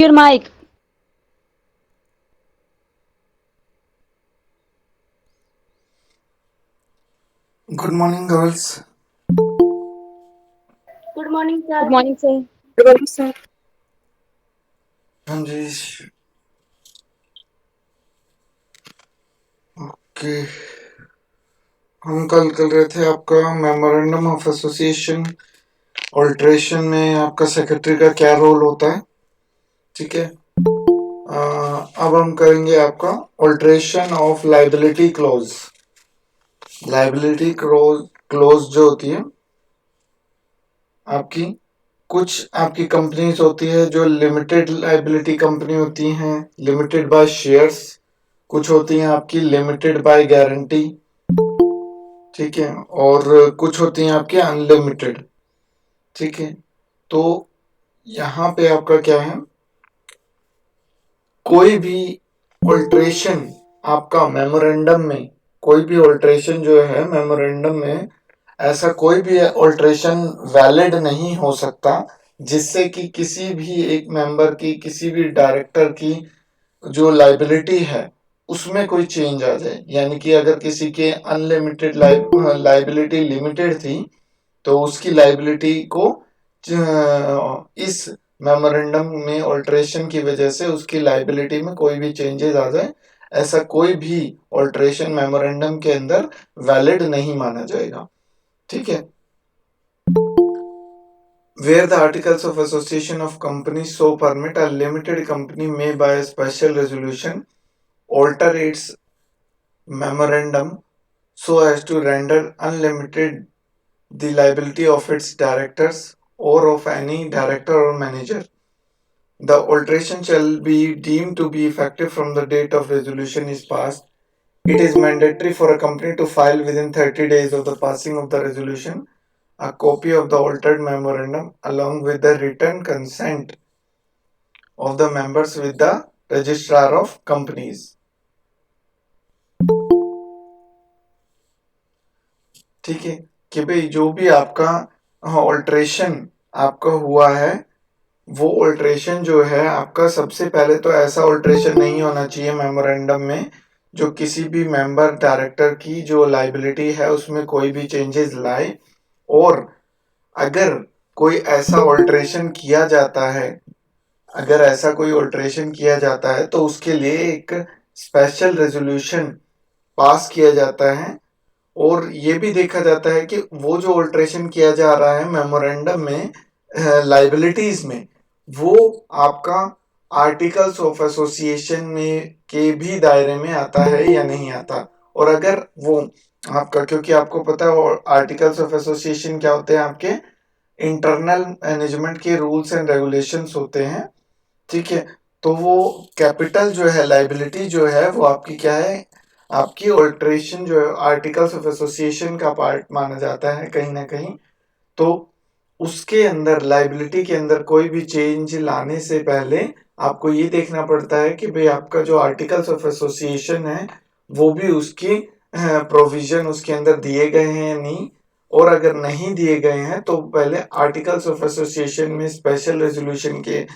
Your mic. Good morning, girls. Good morning, Good sir. morning, sir. Good morning, sir. हाँ जी। Okay. हम कल कर रहे थे आपका मेमोरेंडम ऑफ एसोसिएशन ऑल्ट्रेशन में आपका सेक्रेटरी का क्या रोल होता है। ठीक है। अब हम करेंगे आपका alteration of liability close. Liability close जो होती है आपकी, कुछ आपकी कंपनीज होती है जो लिमिटेड लाइबिलिटी कंपनी होती हैं, लिमिटेड बाय शेयर्स। कुछ होती हैं आपकी लिमिटेड बाय गारंटी। ठीक है। और कुछ होती हैं आपके अनलिमिटेड। ठीक है। तो यहाँ पे आपका क्या है, कोई भी ऑल्ट्रेशन आपका मेमोरेंडम में, कोई भी ऑल्ट्रेशन जो है मेमोरेंडम में, ऐसा कोई भी ऑल्ट्रेशन वैलिड नहीं हो सकता जिससे कि किसी भी एक मेंबर की, किसी भी डायरेक्टर की जो लाइबिलिटी है उसमें कोई चेंज आ जाए। यानी कि अगर किसी के अनलिमिटेड लाइबिलिटी लिमिटेड थी तो उसकी लाइबिलिटी को इस मेमोरेंडम में ऑल्ट्रेशन की वजह से उसकी लाइबिलिटी में कोई भी चेंजेस आ जाए, ऐसा कोई भी ऑल्ट्रेशन मेमोरेंडम के अंदर वैलिड नहीं माना जाएगा। ठीक है। Where the articles of association of companies so permit, a limited company may by a special resolution alter its memorandum so as to render unlimited the liability of its directors or of any director or manager. The alteration shall be deemed to be effective from the date of resolution is passed. It is mandatory for a company to file within 30 days of the passing of the resolution a copy of the altered memorandum along with the written consent of the members with the registrar of companies. ठीक है कि भाई जो भी आपका alteration आपका हुआ है, वो ऑल्ट्रेशन जो है आपका, सबसे पहले तो ऐसा ऑल्ट्रेशन नहीं होना चाहिए मेमोरेंडम में जो किसी भी मेंबर डायरेक्टर की जो लाइबिलिटी है उसमें कोई भी चेंजेस लाए। और अगर कोई ऐसा ऑल्ट्रेशन किया जाता है, अगर ऐसा कोई ऑल्ट्रेशन किया जाता है तो उसके लिए एक स्पेशल रेजोल्यूशन पास किया जाता है। और ये भी देखा जाता है कि वो जो ऑल्ट्रेशन किया जा रहा है मेमोरेंडम में लाइबिलिटीज में, वो आपका आर्टिकल्स ऑफ एसोसिएशन में के भी दायरे में आता है या नहीं आता। और अगर वो आपका, क्योंकि आपको पता है आर्टिकल्स ऑफ एसोसिएशन क्या होते हैं, आपके इंटरनल मैनेजमेंट के रूल्स एंड रेगुलेशंस होते हैं। ठीक है। तो वो कैपिटल जो है, लाइबिलिटी जो है वो आपकी क्या है, आपकी ऑल्ट्रेशन जो है आर्टिकल्स ऑफ एसोसिएशन का पार्ट माना जाता है कहीं ना कहीं। तो उसके अंदर, लाइबिलिटी के अंदर कोई भी चेंज लाने से पहले आपको ये देखना पड़ता है कि भाई आपका जो आर्टिकल्स ऑफ एसोसिएशन है वो भी उसकी प्रोविजन उसके अंदर दिए गए हैं या नहीं। और अगर नहीं दिए गए हैं तो पहले आर्टिकल्स ऑफ एसोसिएशन में स्पेशल रेजोल्यूशन के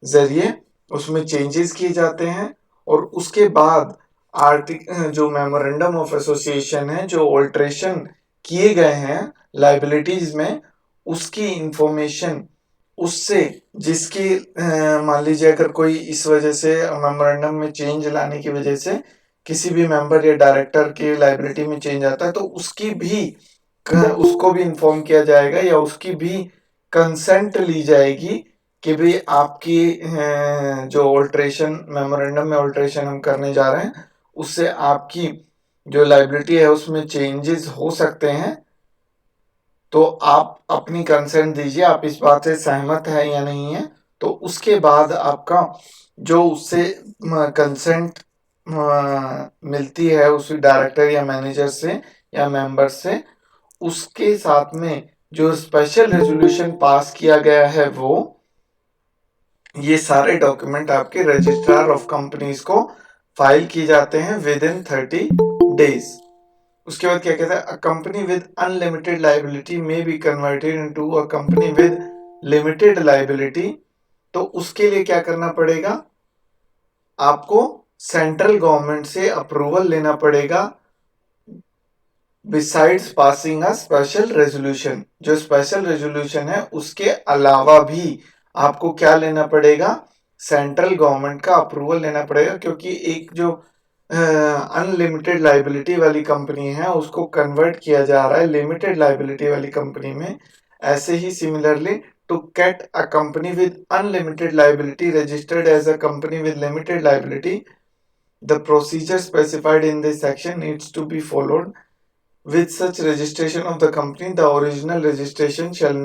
जरिए उसमें चेंजेस किए जाते हैं। और उसके बाद आर्टिक जो मेमोरेंडम ऑफ एसोसिएशन है, जो ऑल्ट्रेशन किए गए हैं लाइबिलिटीज में, उसकी इंफॉर्मेशन उससे, जिसकी मान लीजिए अगर कोई इस वजह से मेमोरेंडम में चेंज लाने की वजह से किसी भी मेंबर या डायरेक्टर की लाइबिलिटी में चेंज आता है तो उसकी भी उसको भी इन्फॉर्म किया जाएगा या उसकी भी कंसेंट ली जाएगी कि भाई आपकी जो ऑल्ट्रेशन मेमोरेंडम में ऑल्ट्रेशन हम करने जा रहे हैं उससे आपकी जो लाइबिलिटी है उसमें चेंजेस हो सकते हैं। तो आप अपनी कंसेंट दीजिए, आप इस बात से सहमत है या नहीं है। तो उसके बाद आपका जो उससे कंसेंट मिलती है उस डायरेक्टर या मैनेजर से या मेंबर से, उसके साथ में जो स्पेशल रेजोल्यूशन पास किया गया है वो, ये सारे डॉक्यूमेंट आपके रजिस्ट्रार ऑफ कंपनीज को फाइल किए जाते हैं विद इन 30 डेज। उसके बाद क्या कहता है, a company with unlimited liability may be converted into a company with limited liability तो उसके लिए क्या करना पड़ेगा, आपको सेंट्रल गवर्नमेंट से अप्रूवल लेना पड़ेगा besides passing a special resolution. जो स्पेशल रेजोल्यूशन है उसके अलावा भी आपको क्या लेना पड़ेगा, सेंट्रल गवर्नमेंट का अप्रूवल लेना पड़ेगा, क्योंकि एक जो अनलिमिटेड लाइबिलिटी वाली कंपनी है उसको कन्वर्ट किया जा रहा है लिमिटेड लाइबिलिटी वाली कंपनी में। ऐसे ही similarly to get a company with unlimited liability registered as a company with limited liability, the procedure specified in this section needs to be followed. With such registration of the company, the original registration shall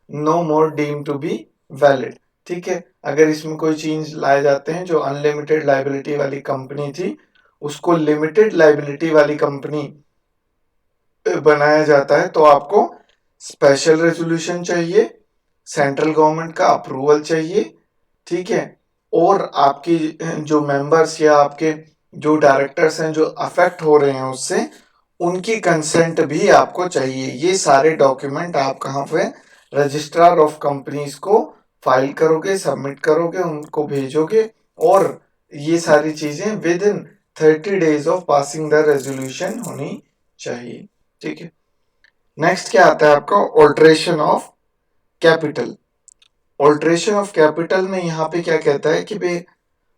no more deemed to be valid। ठीक है, अगर इसमें कोई change लाए जाते हैं, जो unlimited liability वाली कंपनी थी उसको लिमिटेड लाइबिलिटी वाली कंपनी बनाया जाता है, तो आपको स्पेशल रेजोल्यूशन चाहिए, सेंट्रल गवर्नमेंट का अप्रूवल चाहिए। ठीक है, और आपकी जो मेंबर्स या आपके जो डायरेक्टर्स हैं जो अफेक्ट हो रहे हैं उससे, उनकी कंसेंट भी आपको चाहिए। ये सारे डॉक्यूमेंट आप कहाँ पे, रजिस्ट्रार ऑफ कंपनीज को फाइल करोगे, सबमिट करोगे, उनको भेजोगे, और ये सारी चीजें with in 30 days of passing the resolution होनी चाहिए। ठीक है, नेक्स्ट क्या आता है आपका, alteration of capital. Alteration of capital में यहाँ पे क्या कहता है कि भाई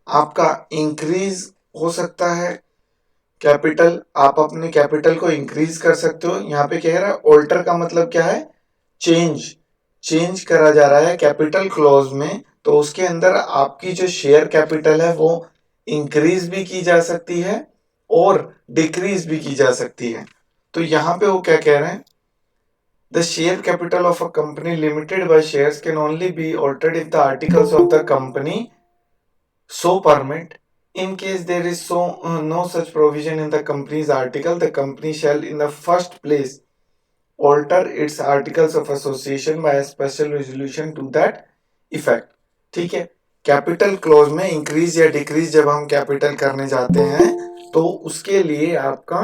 आपका इंक्रीज हो सकता है कैपिटल, आप अपने कैपिटल को इंक्रीज कर सकते हो। यहाँ पे कह रहा है ऑल्टर का मतलब क्या है, चेंज, चेंज करा जा रहा है कैपिटल क्लॉज में, तो उसके अंदर आपकी जो शेयर कैपिटल है वो इंक्रीज भी की जा सकती है और डिक्रीज भी की जा सकती है। तो यहाँ पे वो क्या कह रहे हैं, the share capital of a company limited by shares can only be altered if the articles of the company so permit। In case there is no such provision in the company's article, the company shall in the first place alter its articles of association by a special resolution to that effect। ठीक है, capital close में increase या decrease जब हम capital करने जाते हैं तो उसके लिए आपका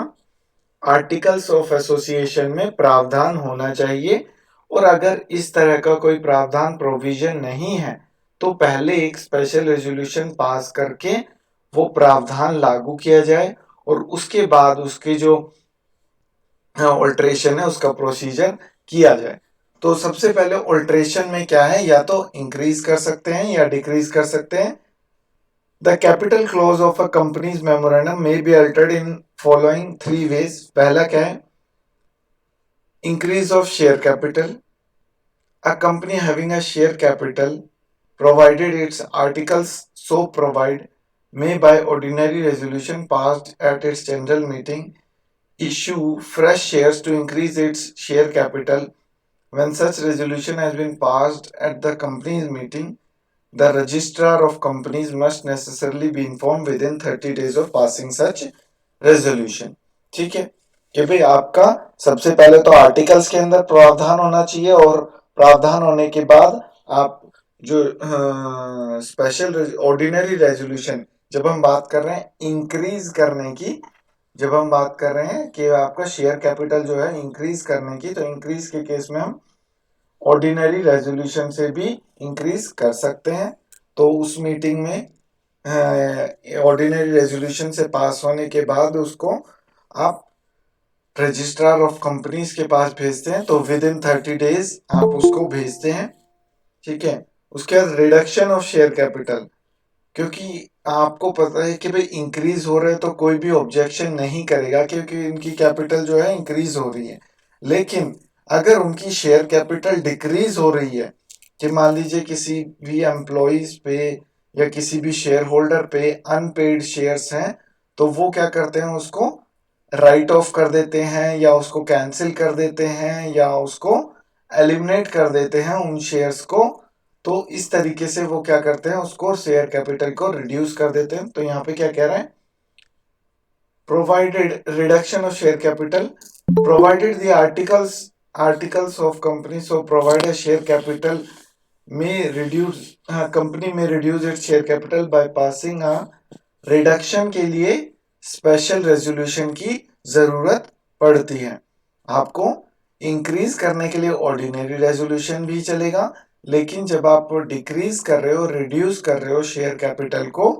आर्टिकल्स ऑफ एसोसिएशन में प्रावधान होना चाहिए, और अगर इस तरह का कोई प्रावधान प्रोविजन नहीं है तो पहले एक स्पेशल रेजोल्यूशन पास करके वो प्रावधान लागू किया जाए, और उसके बाद उसके जो ऑल्ट्रेशन है उसका प्रोसीजर किया जाए। तो सबसे पहले ऑल्ट्रेशन में क्या है, या तो इंक्रीज कर सकते हैं या डिक्रीज कर सकते हैं। The capital close of a companies memorandum may be altered in following 3 ways। पहला क्या है, increase of share capital. A company having a share capital, provided its articles so provide, may by ordinary resolution passed at its general meeting issue fresh shares to increase its share capital। When such resolution has been passed at the company's meeting, the registrar of companies must necessarily be informed within 30 days of passing such resolution। ठीक है, कि भाई आपका सबसे पहले तो articles के अंदर प्रावधान होना चाहिए, और प्रावधान होने के बाद आप जो स्पेशल ऑर्डिनरी रेजोल्यूशन, जब हम बात कर रहे हैं इंक्रीज करने की, जब हम बात कर रहे हैं कि आपका शेयर कैपिटल जो है इंक्रीज करने की, तो इंक्रीज के केस में हम ऑर्डिनरी रेजोल्यूशन से भी इंक्रीज कर सकते हैं। तो उस मीटिंग में ऑर्डिनरी रेजोल्यूशन से पास होने के बाद उसको आप रजिस्ट्रार ऑफ कंपनीज के पास भेजते हैं, तो विद इन 30 days आप उसको भेजते हैं। ठीक है, उसके बाद रिडक्शन ऑफ शेयर कैपिटल, क्योंकि आपको पता है कि भाई इंक्रीज हो रहे हैं तो कोई भी ऑब्जेक्शन नहीं करेगा, क्योंकि इनकी कैपिटल जो है इंक्रीज हो रही है। लेकिन अगर उनकी शेयर कैपिटल डिक्रीज हो रही है, कि मान लीजिए किसी भी एम्प्लॉइज पे या किसी भी शेयर होल्डर पे अनपेड शेयर्स हैं, तो वो क्या करते हैं, उसको राइट ऑफ कर देते हैं, या उसको कैंसिल कर देते हैं, या उसको एलिमिनेट कर देते हैं उन शेयर्स को। तो इस तरीके से वो क्या करते हैं, उसको शेयर कैपिटल को रिड्यूस कर देते हैं। तो यहाँ पे क्या कह रहे हैं, provided reduction of share capital, provided the articles of company so provide share capital में रिड्यूस, कंपनी में reduce its share capital by passing a reduction के लिए स्पेशल रेजोल्यूशन की जरूरत पड़ती है। आपको इंक्रीज करने के लिए ऑर्डिनरी रेजोल्यूशन भी चलेगा, लेकिन जब आप डिक्रीज कर रहे हो, रिड्यूस कर रहे हो शेयर कैपिटल को,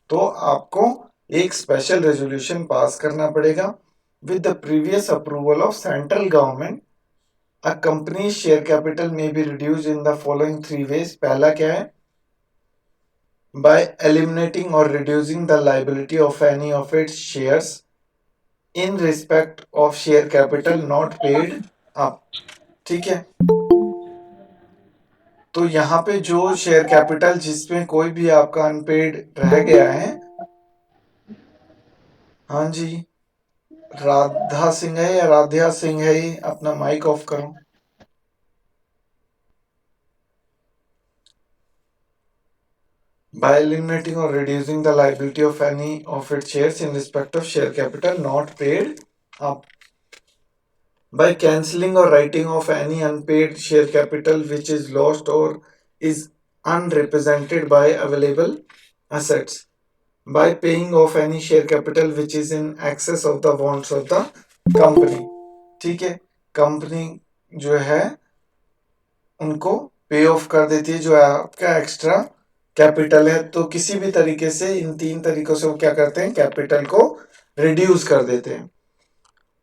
तो आपको एक स्पेशल रेजोल्यूशन पास करना पड़ेगा with the previous approval of central government. A company share capital may be reduce in the following 3 ways. पहला क्या है? By eliminating or reducing the liability of any of its shares in respect of share capital not paid up. ठीक है, तो यहाँ पे जो share capital जिसमें कोई भी आपका अनपेड रह गया है, हाँ जी, राधा सिंह है या राध्या सिंह है, ये अपना माइक ऑफ करो। By eliminating or reducing the liability of any of its shares in respect of share capital not paid up. By cancelling or writing off any unpaid share capital which is lost or is unrepresented by available assets. By paying off any share capital which is in excess of the wants of the company. ठीक है, company जो है उनको पे of कर देती है जो आपका एक्स्ट्रा कैपिटल है। तो किसी भी तरीके से इन 3 तरीकों से वो क्या करते हैं, कैपिटल को रिड्यूस कर देते हैं।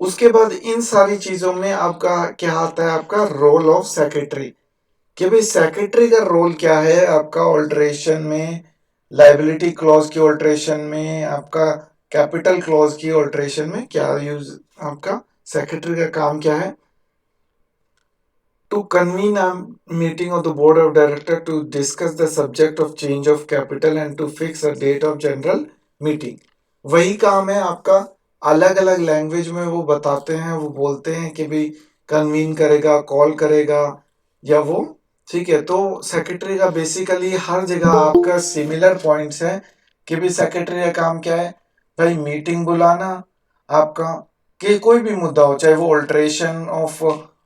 उसके बाद इन सारी चीजों में आपका क्या आता है, आपका रोल ऑफ सेक्रेटरी। कि भाई सेक्रेटरी का रोल क्या है आपका ऑल्टरेशन में, लाइबिलिटी क्लॉज की ऑल्टरेशन में, आपका कैपिटल क्लॉज की ऑल्टरेशन में क्या यूज, आपका सेक्रेटरी का काम क्या है? To convene a meeting of the board of directors to discuss the subject of change of capital and to fix a date of general meeting। वही काम है आपका, अलग अलग लैंग्वेज में वो बताते हैं, वो बोलते हैं कि भाई कन्वीन करेगा, कॉल करेगा या वो, ठीक है। तो सेक्रेटरी का बेसिकली हर जगह आपका सिमिलर पॉइंट्स है कि भाई सेक्रेटरी का काम क्या है, भाई मीटिंग बुलाना आपका, कि कोई भी मुद्दा हो, चाहे वो ऑल्टरेशन ऑफ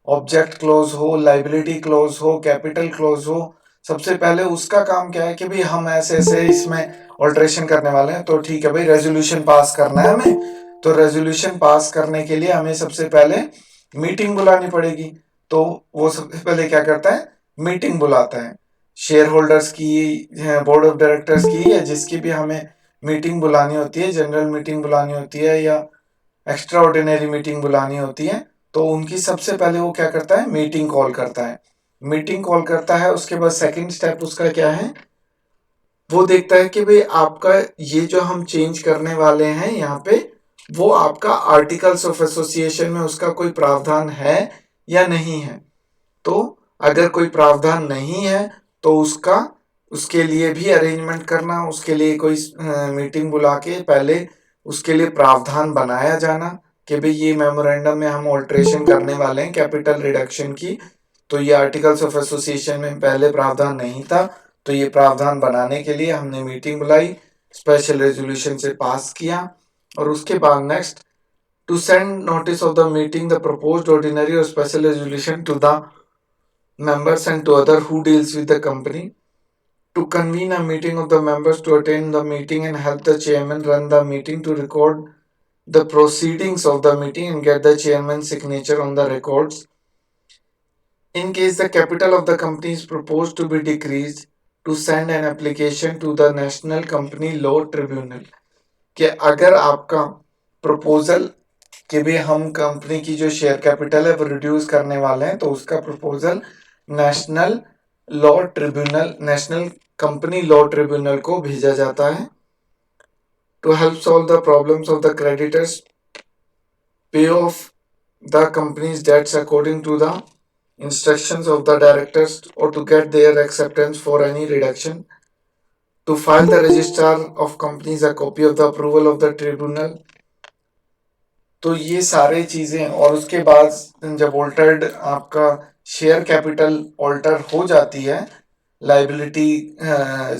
ऑब्जेक्ट क्लोज हो, लाइबिलिटी क्लोज हो, कैपिटल क्लोज हो, सबसे पहले उसका काम क्या है कि भाई हम ऐसे ऐसे इसमें ऑल्टरेशन करने वाले हैं, तो ठीक है भाई रेजोल्यूशन पास करना है हमें। तो रेजोल्यूशन पास करने के लिए हमें सबसे पहले मीटिंग बुलानी पड़ेगी। तो वो सबसे पहले क्या करता है, मीटिंग बुलाता है शेयर होल्डर्स की, बोर्ड ऑफ डायरेक्टर्स की, या जिसकी भी हमें मीटिंग बुलानी होती है, जनरल मीटिंग बुलानी होती है या एक्स्ट्रा ऑर्डिनरी मीटिंग बुलानी होती है, तो उनकी सबसे पहले वो क्या करता है, मीटिंग कॉल करता है। मीटिंग कॉल करता है, उसके बाद सेकंड स्टेप उसका क्या है, वो देखता है कि भाई आपका ये जो हम चेंज करने वाले हैं यहाँ पे, वो आपका आर्टिकल्स ऑफ एसोसिएशन में उसका कोई प्रावधान है या नहीं है। तो अगर कोई प्रावधान नहीं है तो उसका, उसके लिए भी अरेंजमेंट करना, उसके लिए कोई मीटिंग बुला के पहले उसके लिए प्रावधान बनाया जाना कि भाई ये मेमोरेंडम में हम ऑल्टरेशन करने वाले हैं कैपिटल रिडक्शन की, तो ये आर्टिकल्स ऑफ एसोसिएशन में पहले प्रावधान नहीं था, तो ये प्रावधान बनाने के लिए हमने मीटिंग बुलाई, स्पेशल रेजोल्यूशन से पास किया। और उसके बाद next, to send notice of the meeting the proposed ordinary or special resolution to the members and to other who deals with the company, to convene a meeting of the members to attend the meeting and help the chairman run the meeting, to record the proceedings of the meeting and get the chairman's signature on the records. In case the capital of the company is proposed to be decreased, to send an application to the National Company Law Tribunal। कि अगर आपका proposal कि भी हम company की जो share capital है वो रिड्यूस करने वाले हैं, तो उसका proposal national law tribunal, national company law tribunal को भेजा जाता है। To help solve the problems of the creditors, pay off the company's debts according to the instructions of the directors, or to get their acceptance for any reduction, to file the registrar of companies a copy of the approval of the tribunal। तो ये सारे चीजें, और उसके बाद जब altered आपका share capital alter हो जाती है, लाइबिलिटी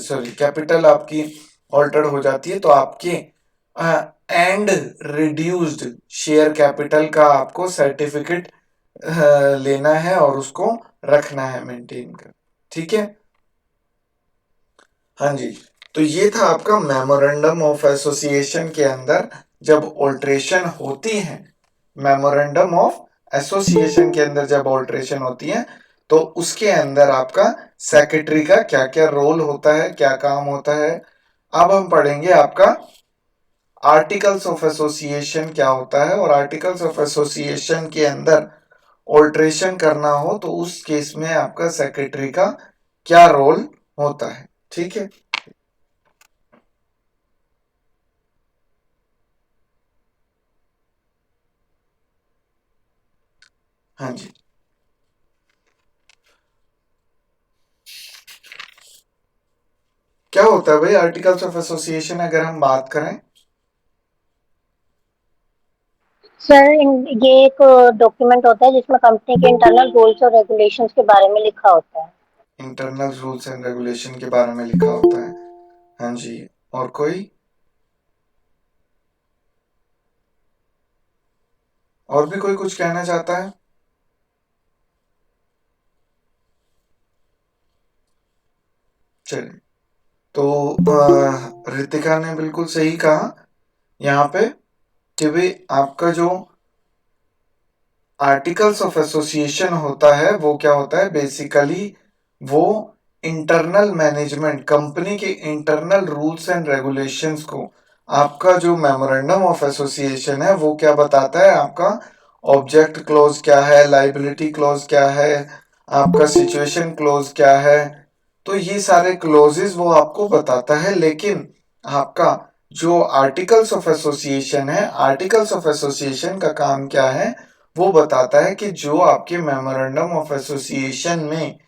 सॉरी कैपिटल आपकी ऑल्टर्ड हो जाती है, तो आपके एंड रिड्यूस्ड शेयर कैपिटल का आपको सर्टिफिकेट लेना है और उसको रखना है, मेंटेन कर, ठीक है। हाँ जी, तो ये था आपका मेमोरेंडम ऑफ एसोसिएशन के अंदर जब ऑल्ट्रेशन होती है, मेमोरेंडम ऑफ एसोसिएशन के अंदर जब ऑल्ट्रेशन होती है तो उसके अंदर आपका सेक्रेटरी का क्या क्या रोल होता है, क्या काम होता है। अब हम पढ़ेंगे आपका आर्टिकल्स ऑफ एसोसिएशन क्या होता है, और आर्टिकल्स ऑफ एसोसिएशन के अंदर ऑल्ट्रेशन करना हो तो उस केस में आपका सेक्रेटरी का क्या रोल होता है। ठीक है, हाँ जी। क्या होता है भाई आर्टिकल्स ऑफ एसोसिएशन अगर हम बात करें? सर ये एक डॉक्यूमेंट होता है जिसमें कंपनी के इंटरनल रूल्स और रेगुलेशंस के बारे में लिखा होता है। इंटरनल रूल्स एंड रेगुलेशन के बारे में लिखा होता है, हाँ जी। और कोई, और भी कोई कुछ कहना चाहता है? चलिए, तो रितिका ने बिल्कुल सही कहा यहाँ पे कि भाई आपका जो आर्टिकल्स ऑफ एसोसिएशन होता है वो क्या होता है, बेसिकली वो इंटरनल मैनेजमेंट, कंपनी के इंटरनल रूल्स एंड रेगुलेशंस को, आपका जो मेमोरेंडम ऑफ एसोसिएशन है वो क्या बताता है, आपका ऑब्जेक्ट क्लोज क्या है, लाइबिलिटी क्लोज क्या है, आपका सिचुएशन क्लोज क्या है। तो ये सारे क्लोजेस वो आपको बताता है। लेकिन आपका जो आर्टिकल्स ऑफ एसोसिएशन है, आर्टिकल्स ऑफ एसोसिएशन का काम क्या है, वो बताता है कि जो आपके मेमोरेंडम ऑफ एसोसिएशन में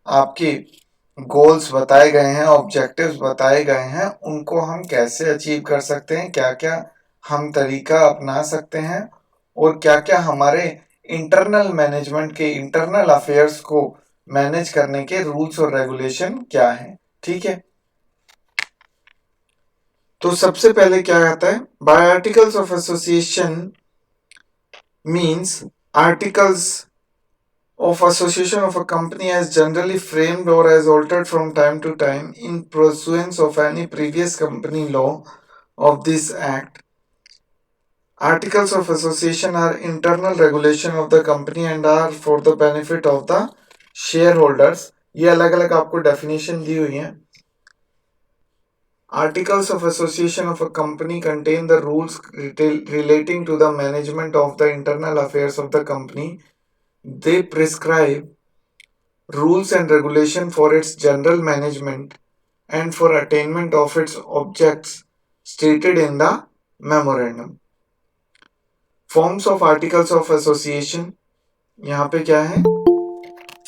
आपके गोल्स बताए गए हैं, ऑब्जेक्टिव्स बताए गए हैं, उनको हम कैसे अचीव कर सकते हैं, क्या क्या हम तरीका अपना सकते हैं, और क्या क्या हमारे इंटरनल मैनेजमेंट के इंटरनल अफेयर्स को मैनेज करने के रूल्स और रेगुलेशन क्या है। ठीक है, तो सबसे पहले क्या आता है, by articles of association means articles of association of a company as generally framed or as altered from time to time in pursuance of any previous company law of this act. Articles of association are internal regulation of the company and are for the benefit of the shareholders. ये अलग अलग आपको definition दी हुई है। Articles of association of a company contain the rules relating to the management of the internal affairs of the company. They prescribe rules and regulation for its general management and for attainment of its objects stated in the memorandum. Forms of articles of association, यहाँ पे क्या है,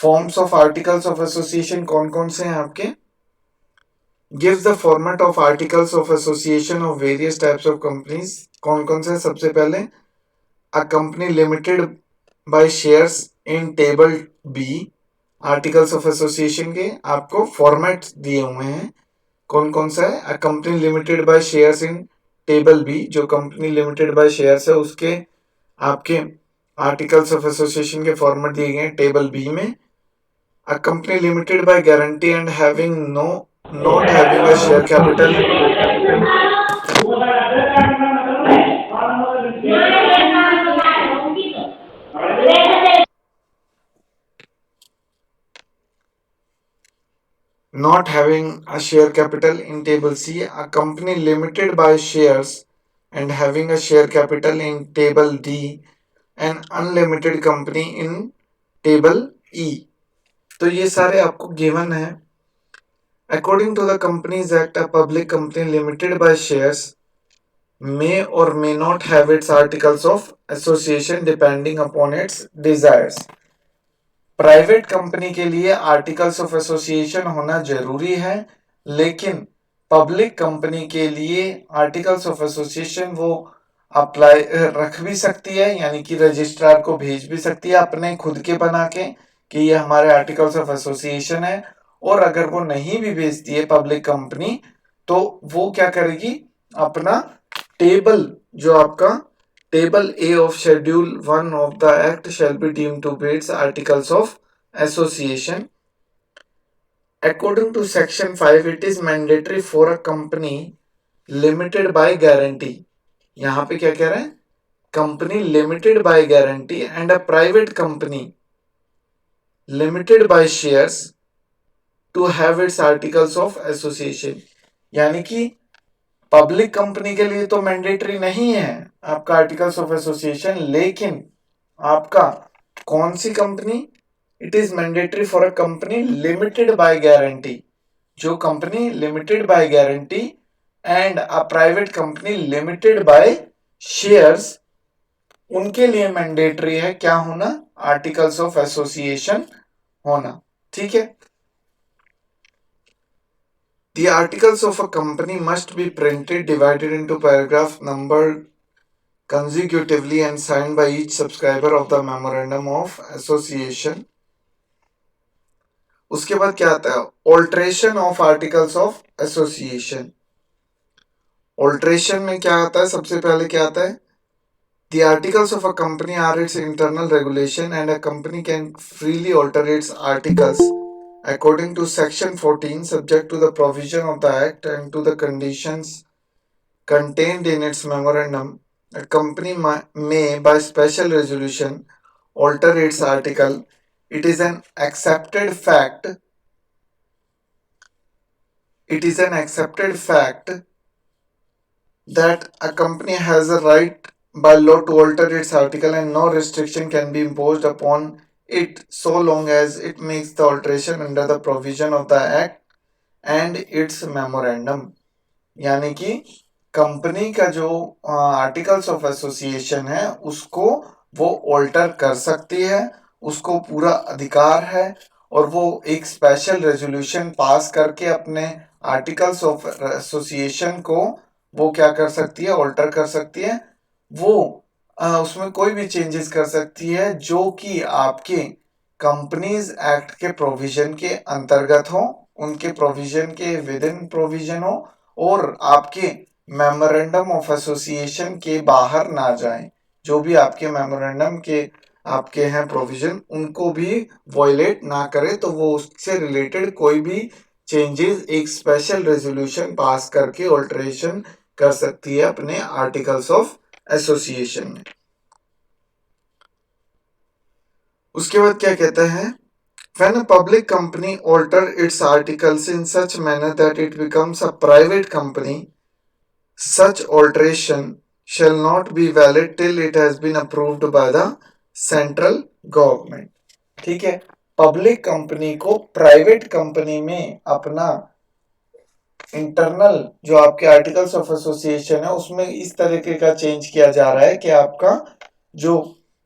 forms of articles of association कौन कौन से हैं आपके? Gives the format of articles of association of various types of companies. कौन कौन से? सबसे पहले a company limited by shares in table B, articles of association के आपको फॉर्मेट दिए हुए हैं। कौन कौन सा है? A company limited by shares in table B, जो कंपनी लिमिटेड बाय शेयर्स है उसके आपके आर्टिकल्स ऑफ एसोसिएशन के फॉर्मेट दिए गए हैं टेबल बी में। A company limited by guarantee and having no not having a share capital, not having a share capital in table C, a company limited by shares and having a share capital in table D, an unlimited company in table E. तो ये सारे आपको given है। According to the Companies Act, a public company limited by shares may or may not have its articles of association depending upon its desires. Private company के लिए articles of association होना जरूरी है, लेकिन पब्लिक कंपनी के लिए articles of association वो apply रख भी सकती है, यानी कि रजिस्ट्रार को भेज भी सकती है अपने खुद के बना के कि ये हमारे आर्टिकल्स ऑफ एसोसिएशन है। और अगर वो नहीं भी भेजती है पब्लिक कंपनी, तो वो क्या करेगी, अपना टेबल, जो आपका Table A of Schedule 1 of the Act shall be deemed to be its articles of association. According to Section 5, it is mandatory for a company limited by guarantee. यहाँ पे क्या कह रहा है, company limited by guarantee and a private company limited by shares to have its articles of association। यानी कि public company के लिए तो मैंडेटरी नहीं है आपका आर्टिकल्स ऑफ एसोसिएशन, लेकिन आपका कौन सी company, it is mandatory for a company limited by guarantee. जो company limited by guarantee and a private company limited by shares, उनके लिए मैंडेटरी है क्या होना, आर्टिकल्स ऑफ एसोसिएशन होना। ठीक है। The articles of a company must be printed, divided into paragraph numbered consecutively and signed by each subscriber of the memorandum of association। उसके बाद क्या आता है, alteration of articles of association. Alteration में क्या आता है, सबसे पहले क्या आता है, The articles of a company are its internal regulation and a company can freely alter its articles according to section 14 subject to the provision of the act and to the conditions contained in its memorandum। A company may by special resolution alter its article। It is an accepted fact, it is an accepted fact that a company has a right by law to alter its article and no restriction can be imposed upon it so long as it makes the alteration under the provision of the act and its memorandum। यानी कि company का जो articles of association है उसको वो alter कर सकती है, उसको पूरा अधिकार है, और वो एक स्पेशल रेजोल्यूशन पास करके अपने आर्टिकल्स ऑफ एसोसिएशन को वो क्या कर सकती है, ऑल्टर कर सकती है। वो उसमें कोई भी चेंजेस कर सकती है जो कि आपके कंपनीज एक्ट के प्रोविजन के अंतर्गत हो, उनके प्रोविजन के विद इन प्रोविजन हो, और आपके मेमोरेंडम ऑफ एसोसिएशन के बाहर ना जाए। जो भी आपके मेमोरेंडम के आपके हैं प्रोविजन, उनको भी वॉयलेट ना करे, तो वो उससे रिलेटेड कोई भी चेंजेस एक स्पेशल रेजोल्यूशन पास करके ऑल्टरेशन कर सकती है अपने आर्टिकल्स ऑफ एसोसिएशन में। उसके बाद क्या कहता है, When a public company alter its articles in such manner that it becomes a private company, such alteration shall not be valid till it has been approved by the central government। ठीक है। Public company को private company में अपना internal जो आपके articles of association है उसमें इस तरीके का चेंज किया जा रहा है कि आपका जो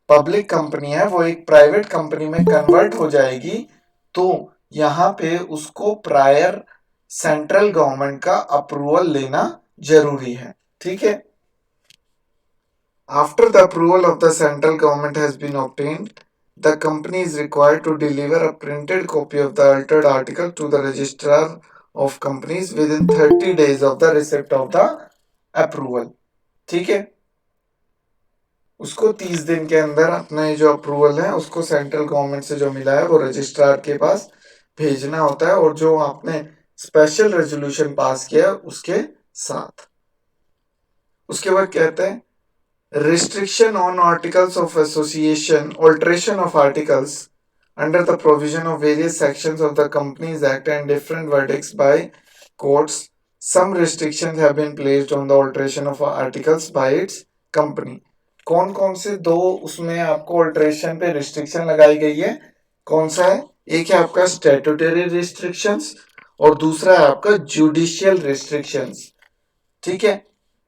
पब्लिक कंपनी है वो एक प्राइवेट कंपनी में कन्वर्ट हो जाएगी, तो यहाँ पे उसको प्रायर सेंट्रल गवर्नमेंट का अप्रूवल लेना जरूरी है। ठीक है। After the approval of the central government has been obtained, the company is required to deliver a printed copy of the altered article to the registrar of companies within 30 days of the receipt of the approval। ठीक है। उसको 30 दिन के अंदर अपना जो approval है उसको सेंट्रल गवर्नमेंट से जो मिला है वो रजिस्ट्रार के पास भेजना होता है, और जो आपने स्पेशल रेजोल्यूशन पास किया उसके साथ। उसके बाद कहते हैं, restriction on articles of association, alteration of articles under the provision of various sections of the Companies Act and different verdicts by courts, some restrictions have been placed on the alteration of articles by its company। कौन कौन से दो उसमें आपको alteration पे restriction लगाई गई है, कौन सा है, एक है आपका स्टैट्यूटरी रिस्ट्रिक्शंस और दूसरा है आपका जुडिशियल रिस्ट्रिक्शंस। ठीक है।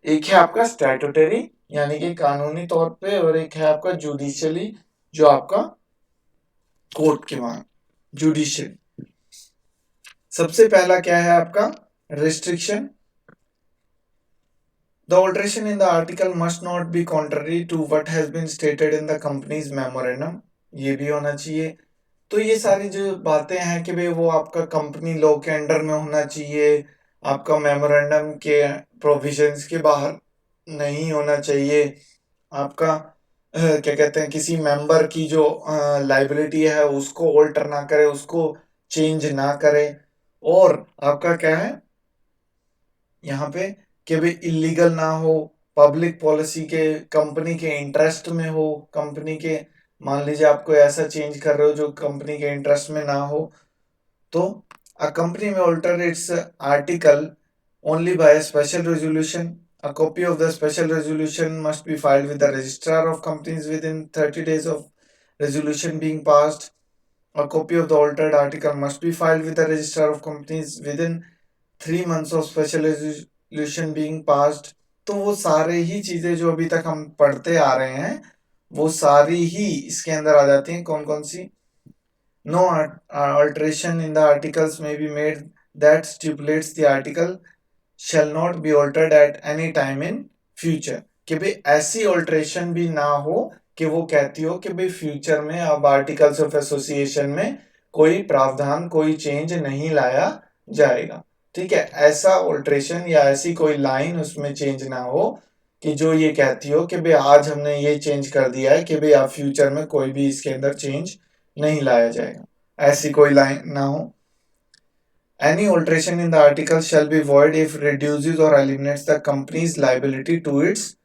एक है आपका स्टैट्यूटरी यानी कि कानूनी तौर पे, और एक है आपका जुडिशियली जो आपका कोर्ट के वहां जुडिशियल। सबसे पहला क्या है आपका restriction, the alteration in the article must not be contrary to what has been stated in the company's memorandum. ये भी होना चाहिए। तो ये सारी जो बातें हैं कि भाई वो आपका कंपनी लॉ के अंडर में होना चाहिए, आपका मेमोरेंडम के प्रोविजंस के बाहर नहीं होना चाहिए, आपका क्या कहते हैं किसी मेंबर की जो लाइबिलिटी है उसको ऑल्टर ना करे, उसको चेंज ना करे, और आपका क्या है यहाँ पे कि भाई इलीगल ना हो, पब्लिक पॉलिसी के कंपनी के इंटरेस्ट में हो, कंपनी के मान लीजिए आपको ऐसा चेंज कर रहे हो जो कंपनी के इंटरेस्ट में ना हो, तो a company may alter its article only by a special resolution. A copy of the special resolution must be filed with the registrar of companies within 30 days of resolution being passed. A copy of the altered article must be filed with the registrar of companies within 3 months of special resolution being passed. तो वो सारे ही चीजें जो अभी तक हम पढ़ते आ रहे हैं वो सारी ही इसके अंदर आ जाती हैं। कौन कौन सी? No alteration in the articles may be made that stipulates the article shall not be altered at any time in future। कि भाई ऐसी ऑल्ट्रेशन भी ना हो कि वो कहती हो कि भाई फ्यूचर में अब आर्टिकल्स ऑफ एसोसिएशन में कोई प्रावधान, कोई चेंज नहीं लाया जाएगा। ठीक है, ऐसा ऑल्ट्रेशन या ऐसी कोई लाइन उसमें चेंज ना हो कि जो ये कहती हो कि भाई आज हमने ये चेंज कर दिया है कि भाई आप फ्यूचर में कोई भी इसके अंदर चेंज नहीं लाया जाएगा, ऐसी कोई लाइन ना हो। Any alteration in the article shall be void if reduces or eliminates the company's liability to its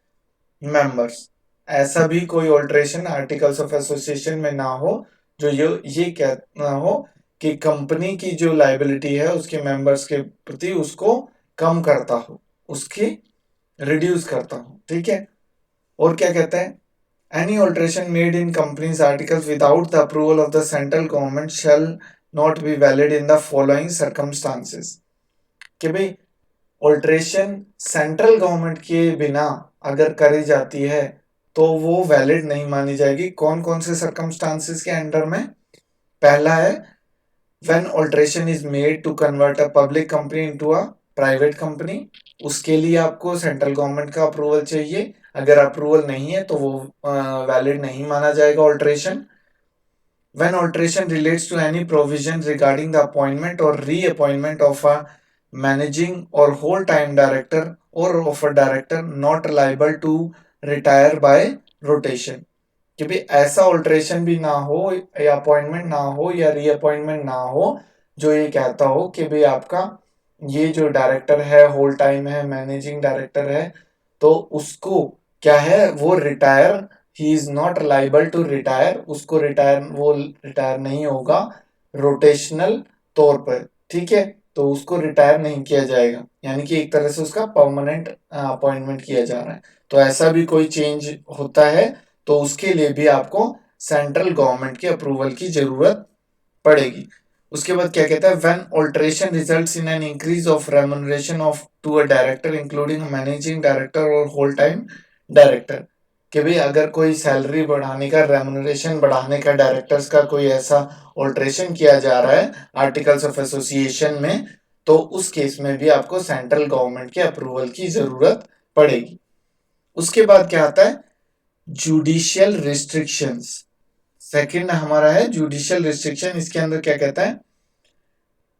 members। ऐसा भी कोई ऑल्ट्रेशन आर्टिकल्स ऑफ एसोसिएशन में ना हो जो ये कहना हो कि कंपनी की जो लाइबिलिटी है उसके मेंबर्स के प्रति उसको कम करता हो, उसकी रिड्यूस करता हो। ठीक है, और क्या कहता है? Any alteration made in company's articles without the approval of the central government shall not be valid in the following circumstances। कि भाई ऑल्ट्रेशन सेंट्रल गवर्नमेंट के बिना अगर करी जाती है तो वो वैलिड नहीं मानी जाएगी। कौन कौन से सर्कमस्टांसेस के अंडर में? पहला है when alteration is made to convert a public company into a private company, उसके लिए आपको सेंट्रल गवर्नमेंट का अप्रूवल चाहिए। अगर अप्रूवल नहीं है तो वो वैलिड नहीं माना जाएगा alteration. When alteration relates to any provision regarding the appointment or reappointment of a managing or whole-time director or of a director not liable to retire by rotation। कि भाई ऐसा ऑल्ट्रेशन भी ना हो या अपॉइंटमेंट ना हो या रीअपॉइंटमेंट ना हो जो ये कहता हो कि भाई आपका ये जो डायरेक्टर है होल टाइम है, मैनेजिंग डायरेक्टर है, तो उसको क्या है, वो retire, he is not liable to retire, उसको रिटायर, वो रिटायर नहीं होगा रोटेशनल तौर पर। ठीक है, तो उसको रिटायर नहीं किया जाएगा, यानी कि एक तरह से उसका परमानेंट अपॉइंटमेंट किया जा रहा है। तो ऐसा भी कोई चेंज होता है तो उसके लिए भी आपको सेंट्रल गवर्नमेंट के अप्रूवल की जरूरत पड़ेगी। उसके बाद क्या कहता है? When alteration results in an increase of remuneration of to a director including managing director और होल टाइम डायरेक्टर। कि भाई अगर कोई सैलरी बढ़ाने का, रेम्युनरेशन बढ़ाने का डायरेक्टर्स का कोई ऐसा ऑल्ट्रेशन किया जा रहा है आर्टिकल्स ऑफ एसोसिएशन में, तो उस केस में भी आपको सेंट्रल गवर्नमेंट के अप्रूवल की जरूरत पड़ेगी। उसके बाद क्या आता है? Judicial restrictions. सेकंड हमारा है जुडिशियल रिस्ट्रिक्शन। इसके अंदर क्या कहता है?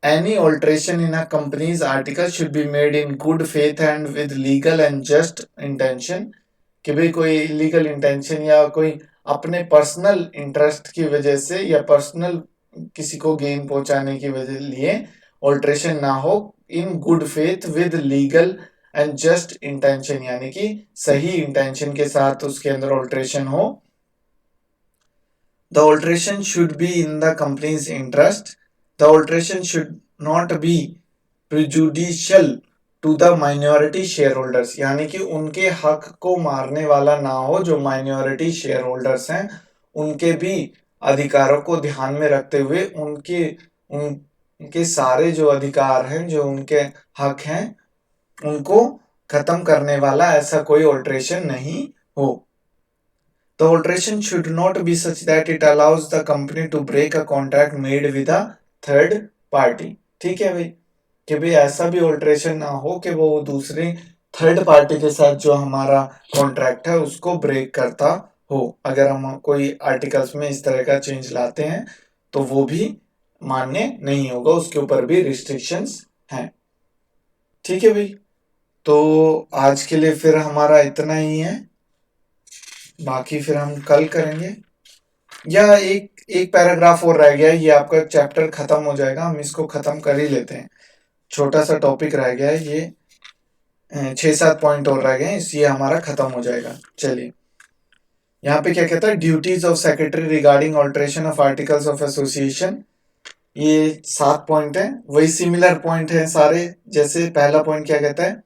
Any alteration in a companies article should be made in good faith and with legal and just intention. कि भाई कोई इलीगल इंटेंशन या कोई अपने पर्सनल इंटरेस्ट की वजह से या पर्सनल किसी को गेन पहुंचाने की वजह लिए ऑल्ट्रेशन ना हो, in good faith with legal and just intention, यानी कि सही इंटेंशन के साथ उसके अंदर ऑल्ट्रेशन हो। The alteration should be in the company's interest. The alteration should not be prejudicial to the minority shareholders, यानी कि उनके हक को मारने वाला ना हो। जो माइनॉरिटी शेयर होल्डर्स हैं उनके भी अधिकारों को ध्यान में रखते हुए उनके सारे जो अधिकार हैं, जो उनके हक हैं, उनको खत्म करने वाला ऐसा कोई ऑल्ट्रेशन नहीं हो। The alteration should not be such that it allows the company to break a contract made with a third party। ठीक है भाई, कि भाई ऐसा भी ऑल्ट्रेशन ना हो कि वो दूसरे थर्ड पार्टी के साथ जो हमारा कॉन्ट्रैक्ट है उसको ब्रेक करता हो। अगर हम कोई आर्टिकल्स में इस तरह का चेंज लाते हैं तो वो भी मान्य नहीं होगा, उसके ऊपर भी रिस्ट्रिक्शंस हैं। ठीक है भाई, तो आज के लिए फिर हमारा इतना ही है, बाकी फिर हम कल करेंगे। या एक पैराग्राफ और रह गया है, ये आपका चैप्टर खत्म हो जाएगा, हम इसको खत्म कर ही लेते हैं। छोटा सा टॉपिक रह गया है, ये 6-7 पॉइंट और रह गए हैं, इसलिए हमारा खत्म हो जाएगा। चलिए, यहाँ पे क्या कहता है, duties of secretary regarding alteration of articles of association. ये 7 पॉइंट है, वही सिमिलर पॉइंट है सारे। जैसे पहला पॉइंट क्या कहता है,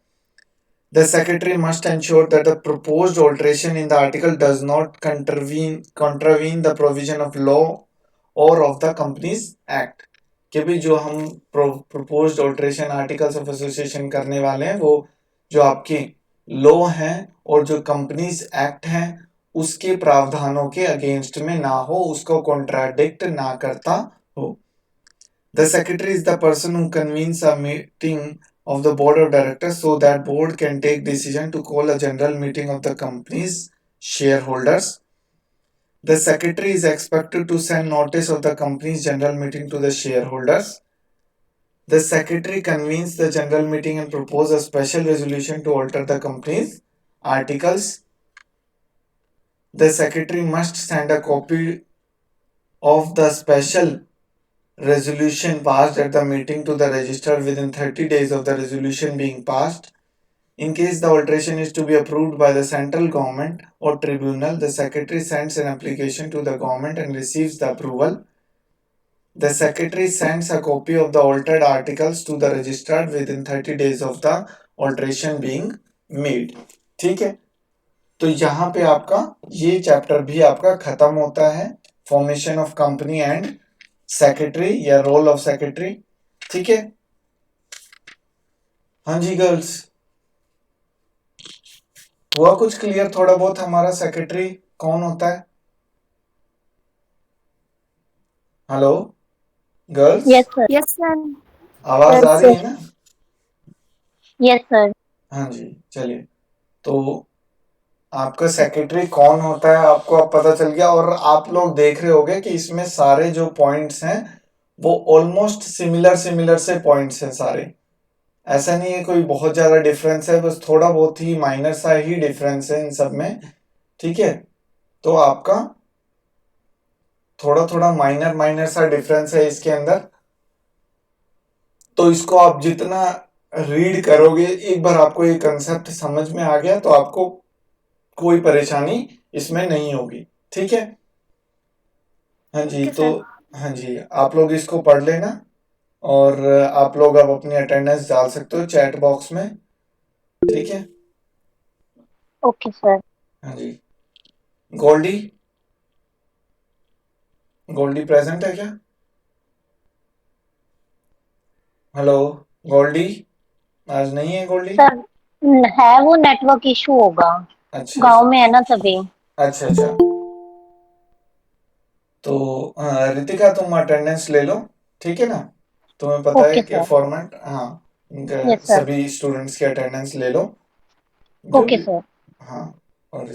the secretary must ensure that the proposed alteration in the article does not contravene the provision of law or of the Companies Act। कि भी जो हम proposed alteration articles of association करने वाले हैं, वो जो आपके लॉ हैं और जो कंपनीज एक्ट हैं उसके प्रावधानों के अगेंस्ट में ना हो, उसको कॉन्ट्राडिक्ट ना करता हो। The secretary is the person who convenes a meeting of the board of directors so that board can take decision to call a general meeting of the company's shareholders। The secretary is expected to send notice of the company's general meeting to the shareholders। The secretary convenes the general meeting and propose a special resolution to alter the company's articles। The secretary must send a copy of the special resolution passed at the meeting to the registrar within 30 days of the resolution being passed। In case the alteration is to be approved by the central government or tribunal, the secretary sends an application to the government and receives the approval। The secretary sends a copy of the altered articles to the registrar within 30 days of the alteration being made। ठीक है, तो यहाँ पे आपका ये chapter भी आपका खत्म होता है, formation of company and secretary या रोल ऑफ सेक्रेटरी। ठीक है, हाँ जी गर्ल्स, हुआ कुछ क्लियर थोड़ा बहुत हमारा सेक्रेटरी कौन होता है? Hello girls, yes sir. Yes sir. आवाज आ रही है ना? Yes sir. हाँ जी, चलिए, तो आपका सेक्रेटरी कौन होता है आपको अब पता चल गया। और आप लोग देख रहे होंगे कि इसमें सारे जो पॉइंट्स हैं वो ऑलमोस्ट सिमिलर सिमिलर से पॉइंट्स हैं सारे। ऐसा नहीं है कोई बहुत ज्यादा डिफरेंस है, बस थोड़ा बहुत ही माइनर सा ही डिफरेंस है इन सब में। ठीक है, तो आपका थोड़ा थोड़ा माइनर माइनर सा डिफरेंस है इसके अंदर। तो इसको आप जितना रीड करोगे, एक बार आपको ये कंसेप्ट समझ में आ गया तो आपको कोई परेशानी इसमें नहीं होगी। ठीक है, हाँ जी, Okay, तो sir. हाँ जी, आप लोग इसको पढ़ लेना और आप लोग अब अपनी अटेंडेंस डाल सकते हो चैट बॉक्स में। ठीक है, ओके सर। हाँ जी, गोल्डी, गोल्डी प्रेजेंट है क्या? हेलो गोल्डी, आज नहीं है गोल्डी? सर है, वो नेटवर्क इशू होगा, अच्छा गांव में है ना तभी। अच्छा अच्छा, तो रितिका तुम अटेंडेंस ले लो, ठीक है ना? तुम्हें पता है ओके कि सर। फॉर्मेट, हाँ, यस सर। सभी स्टूडेंट्स की अटेंडेंस ले लो जो ओके भी, सर। हाँ, और